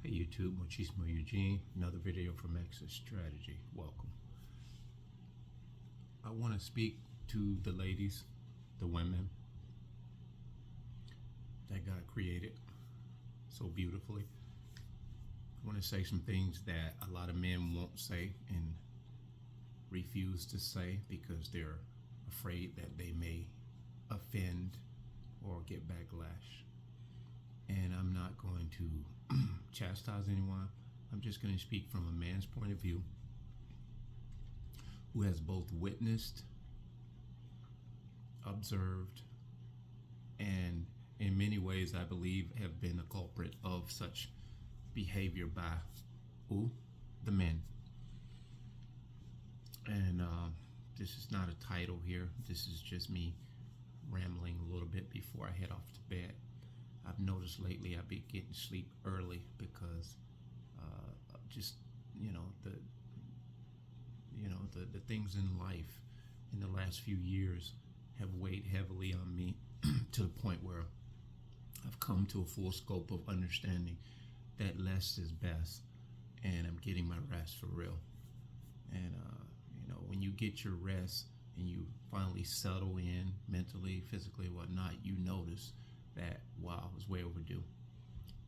Hey YouTube, Machismo Eugene, another video from Exit Strategy. Welcome. I want to speak to the ladies, the women that God created so beautifully. I want to say some things that a lot of men won't say and refuse to say because they're afraid that they may offend or get backlash. And I'm not going to chastise anyone. I'm just going to speak from a man's point of view who has both witnessed, observed, and in many ways I believe have been a culprit of such behavior by who? The men. And this is not a title here. This is just me rambling a little bit before I head off to bed. I've noticed lately I've been getting sleep early because just the things in life in the last few years have weighed heavily on me to the point where I've come to a full scope of understanding that less is best, and I'm getting my rest for real. And when you get your rest and you finally settle in mentally, physically, whatnot, you notice that, wow, it was way overdue.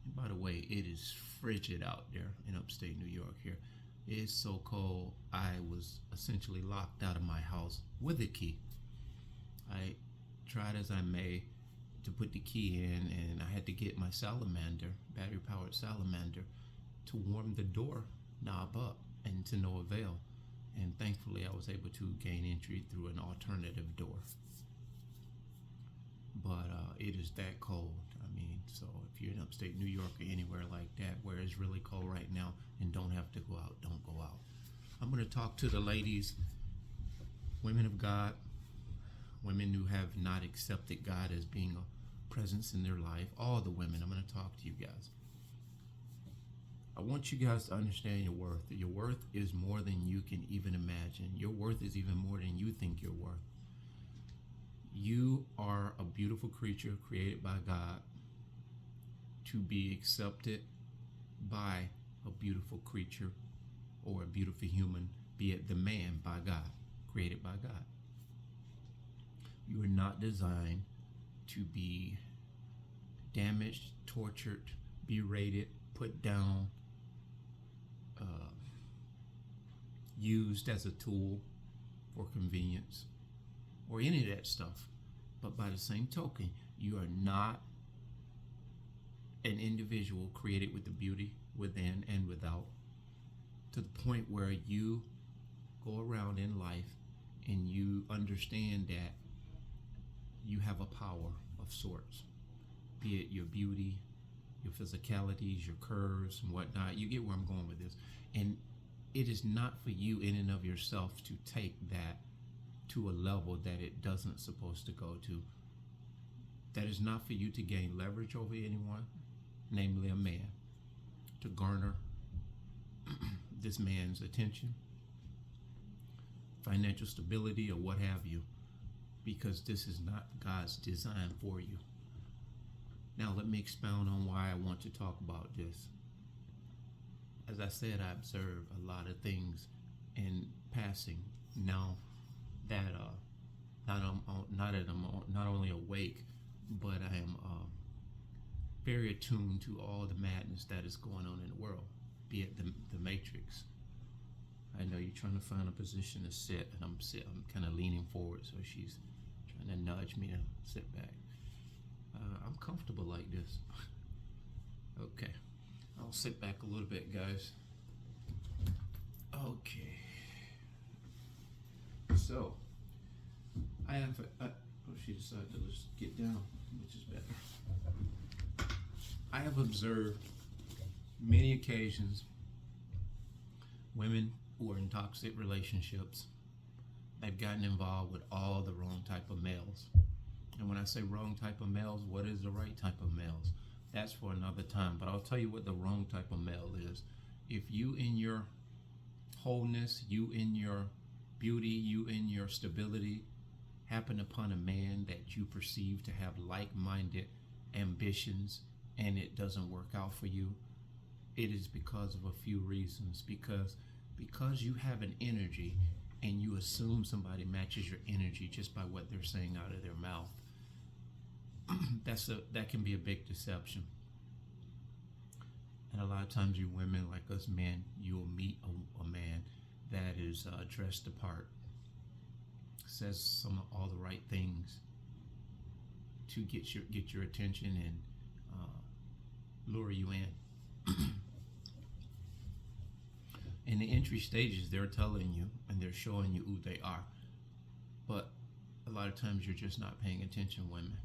And by the way, it is frigid out there in upstate New York here. It's so cold, I was essentially locked out of my house with a key. I tried as I may to put the key in, and I had to get my salamander, battery-powered salamander, to warm the door knob up, and to no avail. And thankfully, I was able to gain entry through an alternative door. But it is that cold. I mean, so if you're in upstate New York or anywhere like that where it's really cold right now and don't have to go out, don't go out. I'm going to talk to the ladies, women of God, women who have not accepted God as being a presence in their life. All the women, I'm going to talk to you guys. I want you guys to understand your worth. Your worth is more than you can even imagine. Your worth is even more than you think you're worth. You are a beautiful creature created by God to be accepted by a beautiful creature or a beautiful human, be it the man by God, created by God. You are not designed to be damaged, tortured, berated, put down, used as a tool for convenience, or any of that stuff. But by the same token, you are not an individual created with the beauty within and without, to the point where you go around in life and you understand that you have a power of sorts, be it your beauty, your physicalities, your curves and whatnot. You get where I'm going with this. And it is not for you in and of yourself to take that to a level that it doesn't supposed to go to. That is not for you to gain leverage over anyone, namely a man, to garner this man's attention, financial stability, or what have you, because this is not God's design for you. Now let me expound on why I want to talk about this. As I said, I observe a lot of things in passing now that not only awake, but I am very attuned to all the madness that is going on in the world, be it the Matrix. I know you're trying to find a position to sit, and I'm kind of leaning forward, so she's trying to nudge me to sit back. I'm comfortable like this. Okay, I'll sit back a little bit, guys. Okay, so I have she decided to just get down, which is better. I have observed many occasions women who are in toxic relationships. They've gotten involved with all the wrong type of males. And when I say wrong type of males, what is the right type of males? That's for another time, but I'll tell you what the wrong type of male is. If you in your wholeness, you in your beauty, you in your stability, happen upon a man that you perceive to have like-minded ambitions and it doesn't work out for you, it is because of a few reasons. Because you have an energy and you assume somebody matches your energy just by what they're saying out of their mouth. That can be a big deception. And a lot of times you women, like us men, you'll meet a man that is dressed apart, says all the right things to get your attention and lure you in. In the entry stages, they're telling you and they're showing you who they are. But a lot of times you're just not paying attention, women.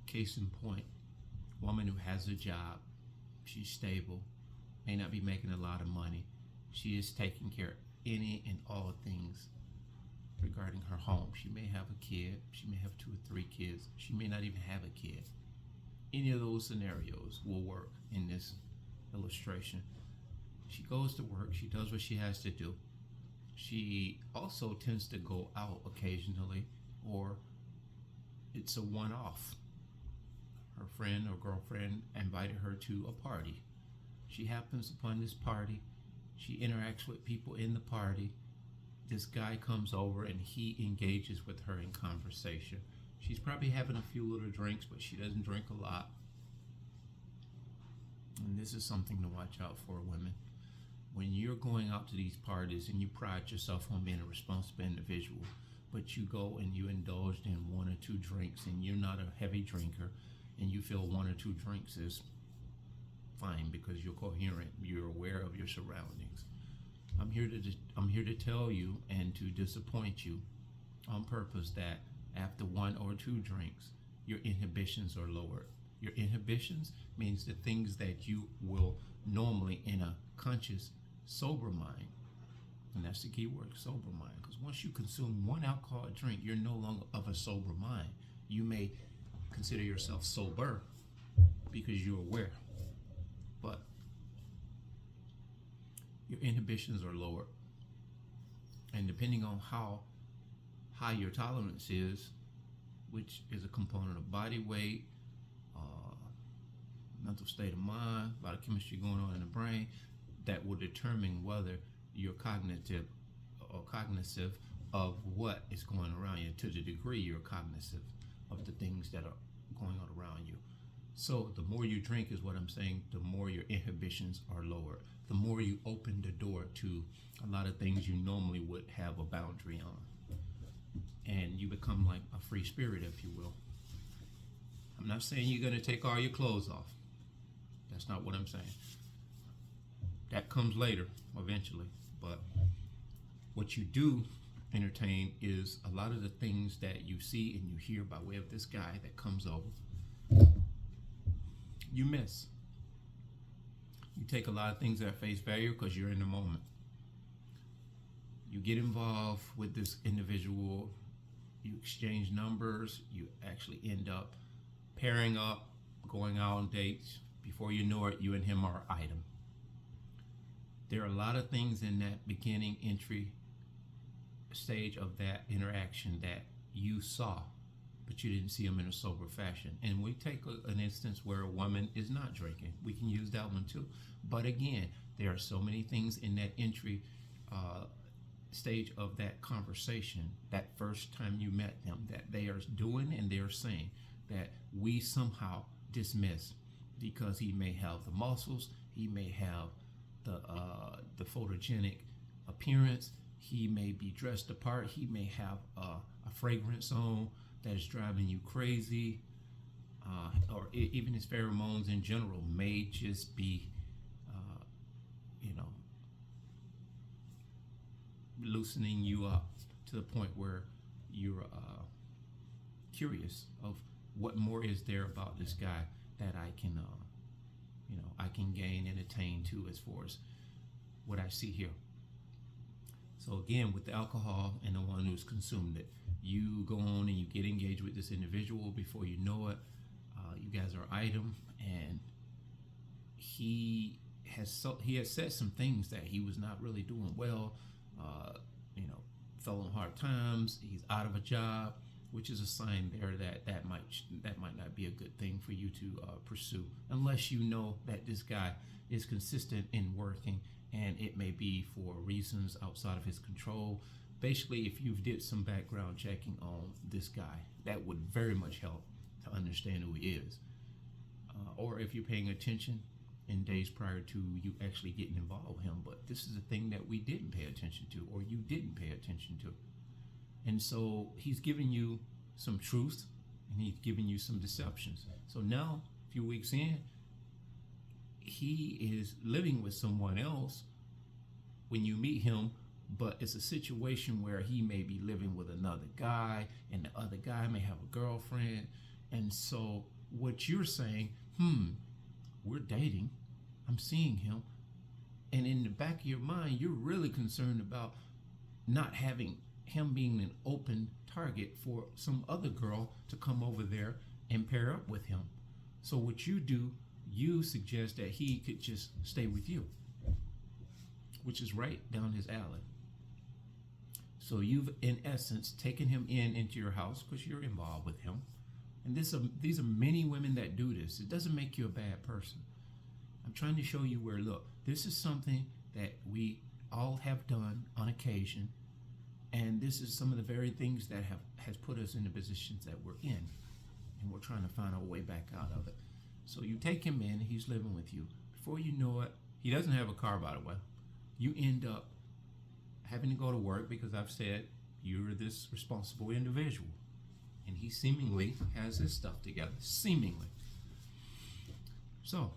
Case in point, woman who has a job, she's stable, may not be making a lot of money. She is taking care of any and all things regarding her home. She may have a kid, she may have 2 or 3 kids, she may not even have a kid. Any of those scenarios will work in this illustration. She goes to work, she does what she has to do. She also tends to go out occasionally, or it's a one-off. Her friend or girlfriend invited her to a party. She happens upon this party. She interacts with people in the party. This guy comes over and he engages with her in conversation. She's probably having a few little drinks, but she doesn't drink a lot. And this is something to watch out for, women. When you're going out to these parties and you pride yourself on being a responsible individual, but you go and you indulged in 1 or 2 drinks and you're not a heavy drinker, and you feel 1 or 2 drinks is fine because you're coherent, you're aware of your surroundings. I'm here to tell you and to disappoint you on purpose that after 1 or 2 drinks, your inhibitions are lowered. Your inhibitions means the things that you will normally in a conscious, sober mind, and that's the key word, sober mind, because once you consume 1 alcoholic drink, you're no longer of a sober mind. You may consider yourself sober because you're aware, but your inhibitions are lower, and depending on how high your tolerance is, which is a component of body weight, mental state of mind, a lot of chemistry going on in the brain, that will determine whether you're cognitive or cognizant of what is going around you, to the degree you're cognizant of the things that are going on around you. So the more you drink is what I'm saying, the more your inhibitions are lower. The more you open the door to a lot of things you normally would have a boundary on. And you become like a free spirit, if you will. I'm not saying you're going to take all your clothes off. That's not what I'm saying. That comes later, eventually. But what you do entertain is a lot of the things that you see and you hear by way of this guy that comes over. You miss. You take a lot of things at face value because you're in the moment. You get involved with this individual, you exchange numbers, you actually end up pairing up, going out on dates. Before you know it, you and him are an item. There are a lot of things in that beginning entry stage of that interaction that you saw, but you didn't see them in a sober fashion. And we take an instance where a woman is not drinking. We can use that one too. But again, there are so many things in that entry stage of that conversation, that first time you met them, that they are doing and they are saying that we somehow dismiss, because he may have the muscles, he may have the photogenic appearance, he may be dressed apart, he may have a fragrance on that is driving you crazy, or even his pheromones in general may just be, loosening you up to the point where you're curious of what more is there about this guy that I can gain and attain to as far as what I see here. So again, with the alcohol and the one who's consumed it, you go on and you get engaged with this individual. Before you know it, you guys are item, and he has said some things that he was not really doing well. Fell on hard times. He's out of a job, which is a sign there that might not be a good thing for you to pursue, unless you know that this guy is consistent in working, and it may be for reasons outside of his control. Basically, if you've did some background checking on this guy, that would very much help to understand who he is. Or if you're paying attention in days prior to you actually getting involved with him, but this is a thing that we didn't pay attention to, or you didn't pay attention to. And so he's giving you some truth, and he's giving you some deceptions. So now, a few weeks in, he is living with someone else when you meet him, but it's a situation where he may be living with another guy, and the other guy may have a girlfriend. And so what you're saying, we're dating, I'm seeing him, and in the back of your mind, you're really concerned about not having him being an open target for some other girl to come over there and pair up with him. So what you do, you suggest that he could just stay with you, which is right down his alley. So you've, in essence, taken him into your house because you're involved with him. And these are many women that do this. It doesn't make you a bad person. I'm trying to show you where, look, this is something that we all have done on occasion. And this is some of the very things that has put us in the positions that we're in. And we're trying to find our way back out of it. So you take him in, he's living with you. Before you know it, he doesn't have a car, by the way. You end up having to go to work because I've said you're this responsible individual. And he seemingly has his stuff together. Seemingly. So,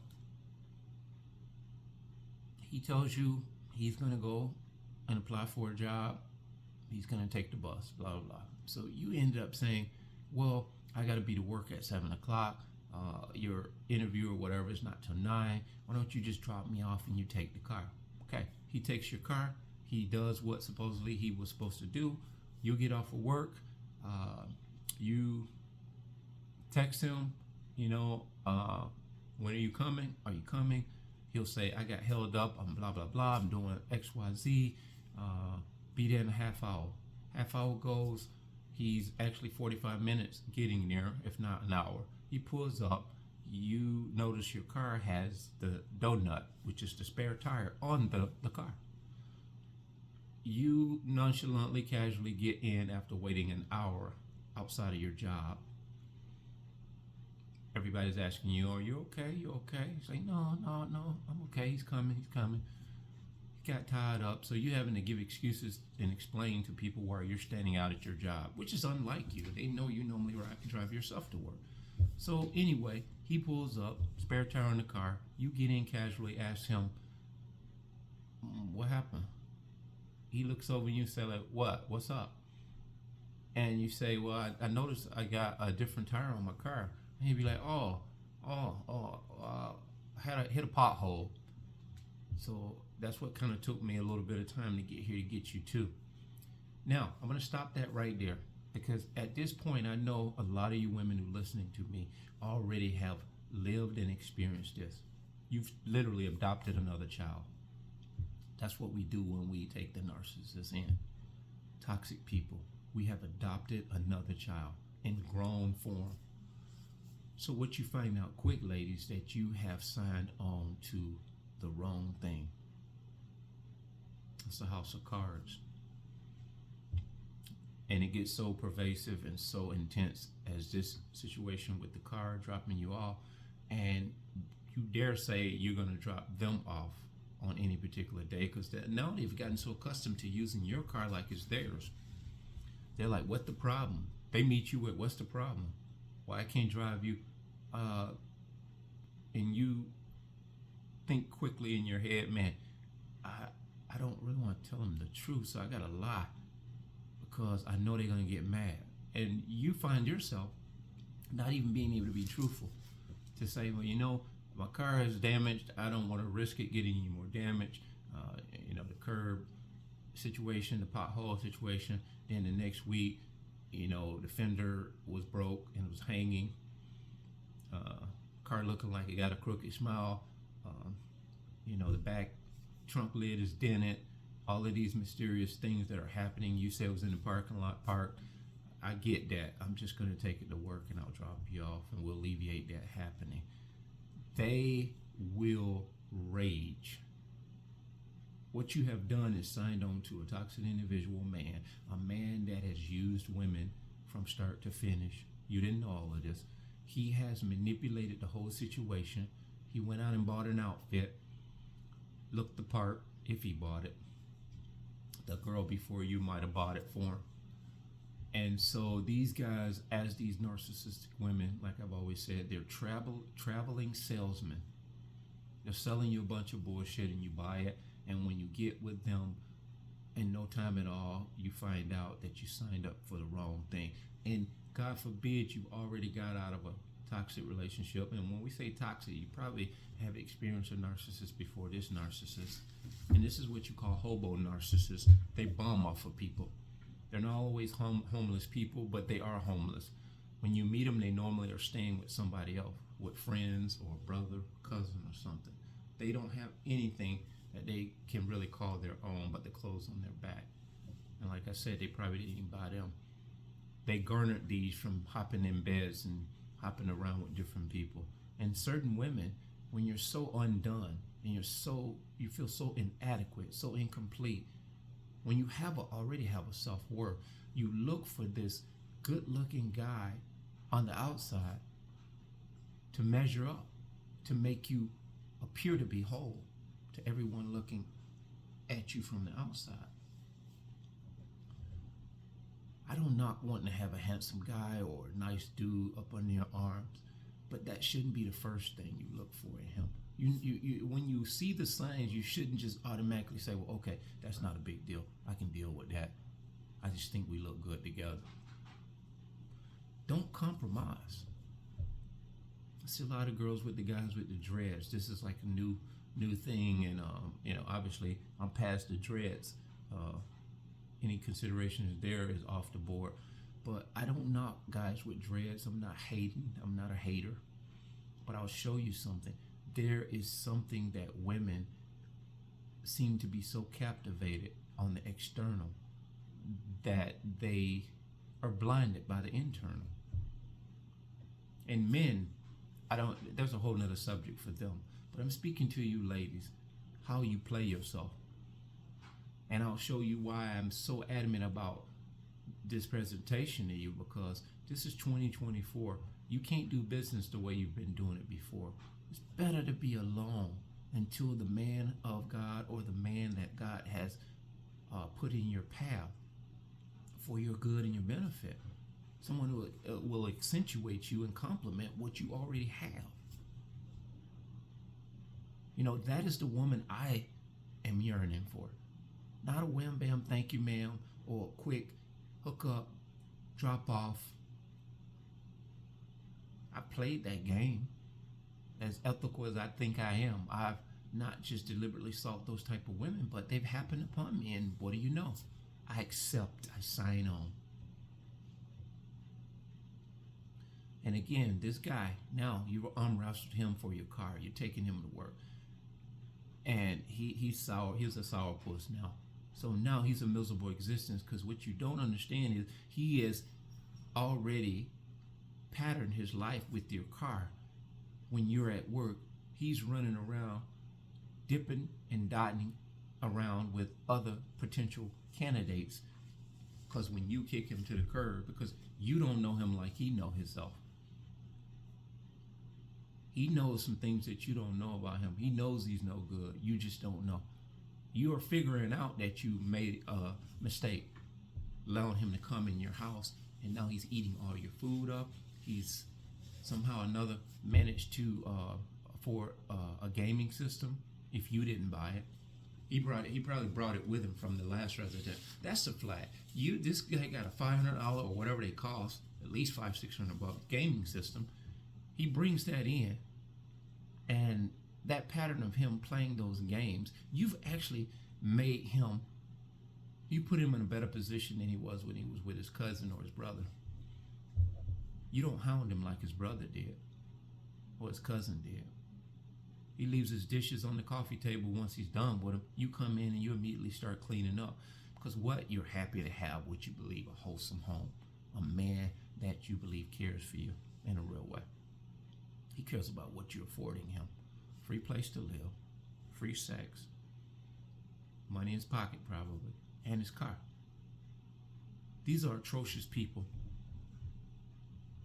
he tells you he's going to go and apply for a job. He's going to take the bus, blah, blah, blah. So you end up saying, well, I got to be to work at 7 o'clock. Your interview or whatever is not till 9. Why don't you just drop me off and you take the car? Okay. He takes your car. He does what supposedly he was supposed to do. You get off of work. You text him, when are you coming? Are you coming? He'll say, I got held up. I'm blah, blah, blah. I'm doing X, Y, Z. Be there in a half hour. Half hour goes. He's actually 45 minutes getting there, if not an hour. He pulls up. You notice your car has the donut, which is the spare tire, on the car. You nonchalantly, casually get in after waiting an hour outside of your job. Everybody's asking you, are you okay? You okay? You say, no, I'm okay. He's coming. He got tied up. So you're having to give excuses and explain to people why you're standing out at your job, which is unlike you. They know you normally drive yourself to work. So anyway, he pulls up, spare tire in the car. You get in casually, ask him, what happened? He looks over and you say, like, what? What's up? And you say, well, I noticed I got a different tire on my car. And he'd be like, I hit a pothole. So that's what kind of took me a little bit of time to get here to get you too. Now, I'm going to stop that right there, because at this point, I know a lot of you women who are listening to me already have lived and experienced this. You've literally adopted another child. That's what we do when we take the narcissist in. Toxic people. We have adopted another child in grown form. So what you find out quick, ladies, that you have signed on to the wrong thing. It's a house of cards. And it gets so pervasive and so intense as this situation with the car dropping you off, and you dare say you're going to drop them off on any particular day, because now they've gotten so accustomed to using your car like it's theirs. They're like, what's the problem? They meet you with, what's the problem? Why I can't drive you? And you think quickly in your head, man, I don't really want to tell them the truth, so I got to lie because I know they're going to get mad. And you find yourself not even being able to be truthful, to say, well, my car is damaged. I don't want to risk it getting any more damage. The curb situation, the pothole situation. Then the next week, the fender was broke and it was hanging. Car looking like it got a crooked smile. The back trunk lid is dented. All of these mysterious things that are happening. You said it was in the parking lot parked. I get that. I'm just going to take it to work and I'll drop you off and we'll alleviate that happening. They will rage. What you have done is signed on to a toxic individual man, a man that has used women from start to finish. You didn't know all of this. He has manipulated the whole situation. He went out and bought an outfit, looked the part if he bought it. The girl before you might have bought it for him. And so these guys, as these narcissistic women, like I've always said, they're traveling salesmen. They're selling you a bunch of bullshit and you buy it. And when you get with them, in no time at all, you find out that you signed up for the wrong thing. And God forbid you already got out of a toxic relationship. And when we say toxic, you probably have experienced a narcissist before this narcissist. And this is what you call hobo narcissists. They bomb off of people. They're not always homeless people, but they are homeless. When you meet them, they normally are staying with somebody else, with friends or a brother, cousin, or something. They don't have anything that they can really call their own but the clothes on their back. And like I said, they probably didn't even buy them. They garnered these from hopping in beds and hopping around with different people. And certain women, when you're so undone and you feel so inadequate, so incomplete, when you already have a self-worth, you look for this good-looking guy on the outside to measure up, to make you appear to be whole to everyone looking at you from the outside. I don't not want to have a handsome guy or a nice dude up under your arms, but that shouldn't be the first thing you look for in him. When you see the signs, you shouldn't just automatically say, well, okay, that's not a big deal. I can deal with that. I just think we look good together. Don't compromise. I see a lot of girls with the guys with the dreads. This is like a new thing, and obviously I'm past the dreads. Any considerations there is off the board. But I don't knock guys with dreads. I'm not hating. I'm not a hater. But I'll show you something. There is something that women seem to be so captivated on the external that they are blinded by the internal. And men, there's a whole nother subject for them. But I'm speaking to you ladies, how you play yourself. And I'll show you why I'm so adamant about this presentation to you, because this is 2024. You can't do business the way you've been doing it before. It's better to be alone until the man of God or the man that God has put in your path for your good and your benefit. Someone who will accentuate you and complement what you already have. That is the woman I am yearning for. Not a wham bam, thank you ma'am, or a quick hook up, drop off. I played that game as ethical as I think I am. I've not just deliberately sought those type of women, but they've happened upon me, and what do you know? I accept, I sign on. And again, this guy, now you arm wrestled him for your car, you're taking him to work. And he's sour, he's a sourpuss now. So now he's a miserable existence, because what you don't understand is he has already patterned his life with your car. When you're at work, he's running around, dipping and dotting around with other potential candidates, because when you kick him to the curb, because you don't know him like he knows himself. He knows some things that you don't know about him. He knows he's no good. You just don't know. You are figuring out that you made a mistake, allowing him to come in your house, and now he's eating all your food up. He's somehow or another managed to afford a gaming system if you didn't buy it. He probably brought it with him from the last resident. That's a flag. This guy got a $500 or whatever they cost, at least $500-600 gaming system. He brings that in, and that pattern of him playing those games, you've actually made him, you put him in a better position than he was when he was with his cousin or his brother. You don't hound him like his brother did or his cousin did. He leaves his dishes on the coffee table once he's done with them. You come in and you immediately start cleaning up, because what? You're happy to have what you believe a wholesome home, a man that you believe cares for you in a real way. He cares about what you're affording him. Free place to live, free sex, money in his pocket probably, and his car. These are atrocious people.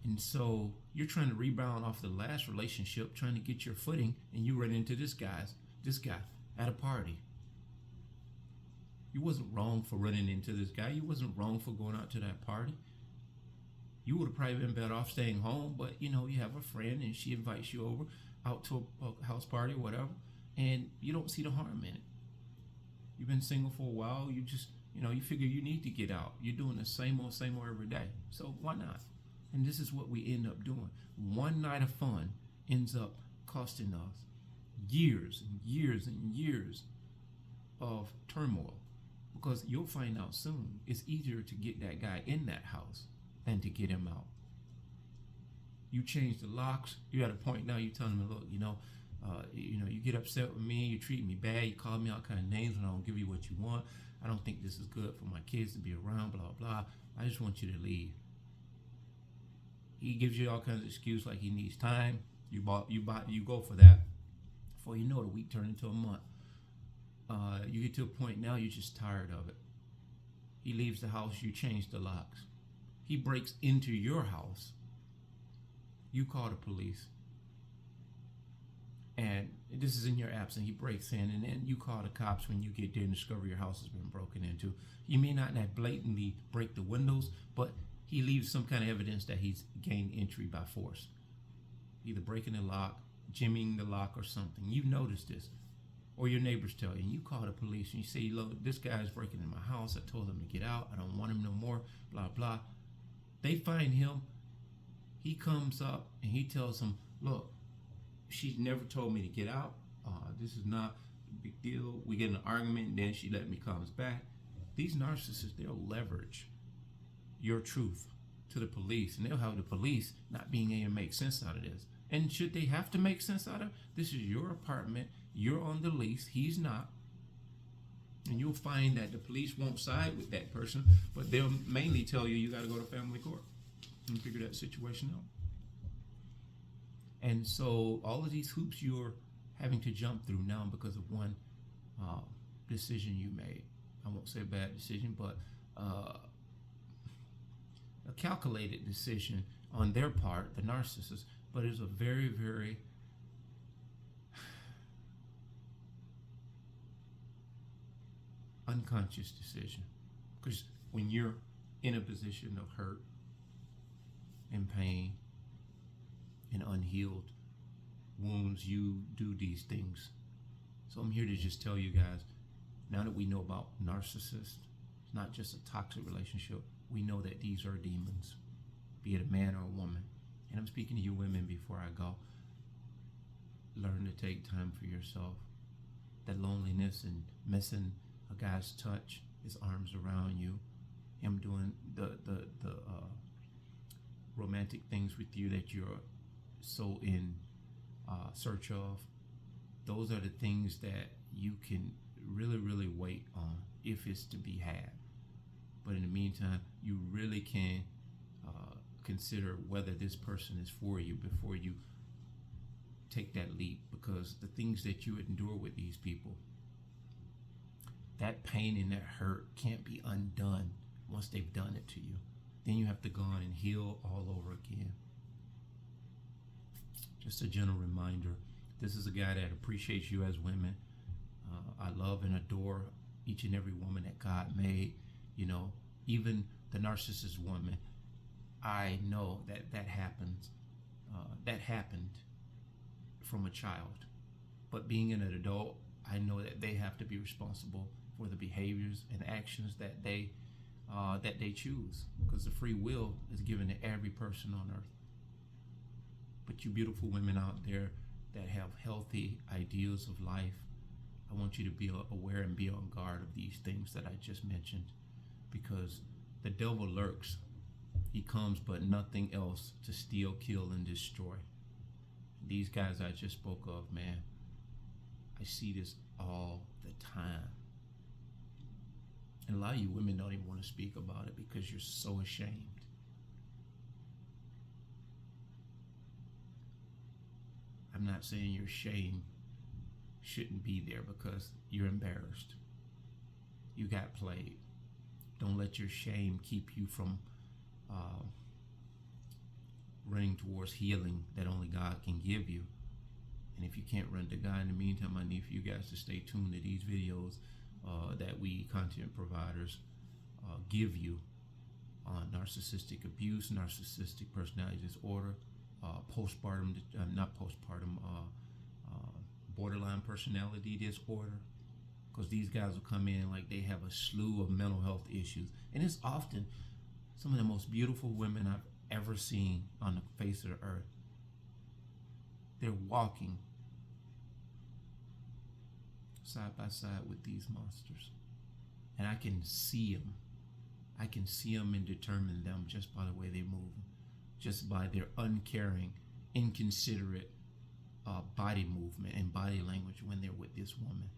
And so you're trying to rebound off the last relationship, trying to get your footing, and you run into this guy at a party. You wasn't wrong for running into this guy. You wasn't wrong for going out to that party. You would have probably been better off staying home, but you have a friend and she invites you over out to a house party or whatever, and you don't see the harm in it. You've been single for a while. You just, you figure you need to get out. You're doing the same old every day. So why not? And this is what we end up doing. One night of fun ends up costing us years and years and years of turmoil, because you'll find out soon it's easier to get that guy in that house than to get him out. You change the locks. You're at a point now, you're telling him, look, you get upset with me, you treat me bad, you call me all kind of names when I don't give you what you want. I don't think this is good for my kids to be around, blah, blah. I just want you to leave. He gives you all kinds of excuses like he needs time. You go for that. Before you know it, a week turned into a month. You get to a point now you're just tired of it. He leaves the house, you change the locks. He breaks into your house. You call the police. And this is in your absence. He breaks in, and then you call the cops when you get there and discover your house has been broken into. You may not blatantly break the windows, but he leaves some kind of evidence that he's gained entry by force. Either breaking the lock, jimmying the lock, or something. You've noticed this. Or your neighbors tell you, and you call the police and you say, look, this guy's breaking in my house. I told him to get out. I don't want him no more, blah, blah. They find him. He comes up and he tells them, look, she never told me to get out. This is not a big deal. We get in an argument and then she let me comes back. These narcissists, they'll leverage your truth to the police, and they'll have the police not being able to make sense out of this. And should they have to make sense out of it? This is your apartment. You're on the lease. He's not. And you'll find that the police won't side with that person, but they'll mainly tell you got to go to family court and figure that situation out. And so all of these hoops you're having to jump through now because of one decision you made. I won't say a bad decision, but a calculated decision on their part, the narcissist, but it's a very, very unconscious decision. Because when you're in a position of hurt and pain and unhealed wounds, you do these things. So I'm here to just tell you guys, now that we know about narcissists, it's not just a toxic relationship. We know that these are demons, be it a man or a woman. And I'm speaking to you women before I go. Learn to take time for yourself. That loneliness and missing a guy's touch, his arms around you, him doing the romantic things with you that you're so in search of. Those are the things that you can really, really wait on if it's to be had. But in the meantime, you really can consider whether this person is for you before you take that leap, because the things that you endure with these people, that pain and that hurt can't be undone once they've done it to you. Then you have to go on and heal all over again. Just a gentle reminder, this is a guy that appreciates you as women. I love and adore each and every woman that God made. Even the narcissist woman, I know that happens. That happened from a child. But being an adult, I know that they have to be responsible for the behaviors and actions that they choose, because the free will is given to every person on earth. But you beautiful women out there that have healthy ideals of life, I want you to be aware and be on guard of these things that I just mentioned, because the devil lurks. He comes but nothing else to steal, kill, and destroy. These guys I just spoke of, man, I see this all the time. And a lot of you women don't even want to speak about it because you're so ashamed. I'm not saying you're shouldn't be there because you're embarrassed. You got played. Don't let your shame keep you from running towards healing that only God can give you. And if you can't run to God in the meantime, I need for you guys to stay tuned to these videos that we content providers give you on narcissistic abuse, narcissistic personality disorder, postpartum, borderline personality disorder. Because these guys will come in like they have a slew of mental health issues. And it's often some of the most beautiful women I've ever seen on the face of the earth. They're walking side by side with these monsters. And I can see them. I can see them and determine them just by the way they move, just by their uncaring, inconsiderate body movement and body language when they're with this woman.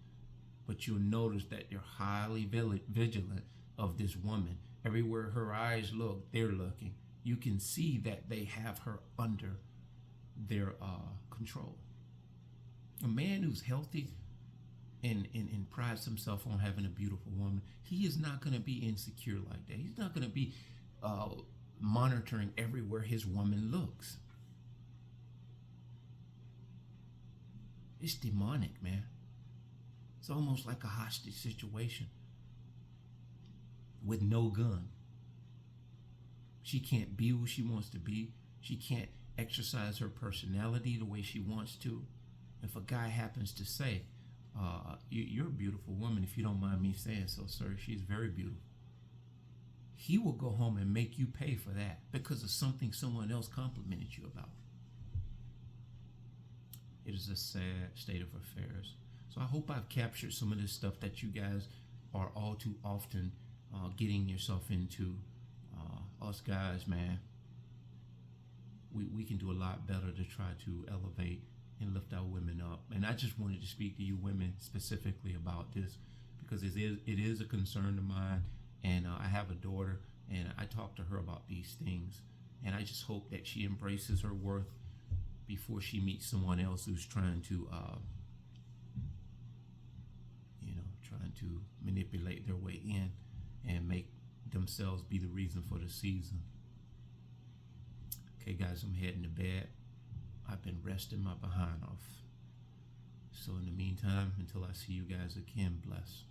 But you'll notice that they're highly vigilant of this woman. Everywhere her eyes look, they're looking. You can see that they have her under their control. A man who's healthy and prides himself on having a beautiful woman, he is not going to be insecure like that. He's not going to be monitoring everywhere his woman looks. It's demonic, man. It's almost like a hostage situation with no gun. She can't be who she wants to be. She can't exercise her personality the way she wants to. If a guy happens to say, you're a beautiful woman, if you don't mind me saying so, sir, she's very beautiful, he will go home and make you pay for that because of something someone else complimented you about. It is a sad state of affairs. So I hope I've captured some of this stuff that you guys are all too often getting yourself into. Us guys, man, we can do a lot better to try to elevate and lift our women up. And I just wanted to speak to you women specifically about this because it is a concern of mine. And I have a daughter, and I talk to her about these things. And I just hope that she embraces her worth before she meets someone else who's trying to manipulate their way in and make themselves be the reason for the season. Okay, guys, I'm heading to bed. I've been resting my behind off. So in the meantime, until I see you guys again, bless.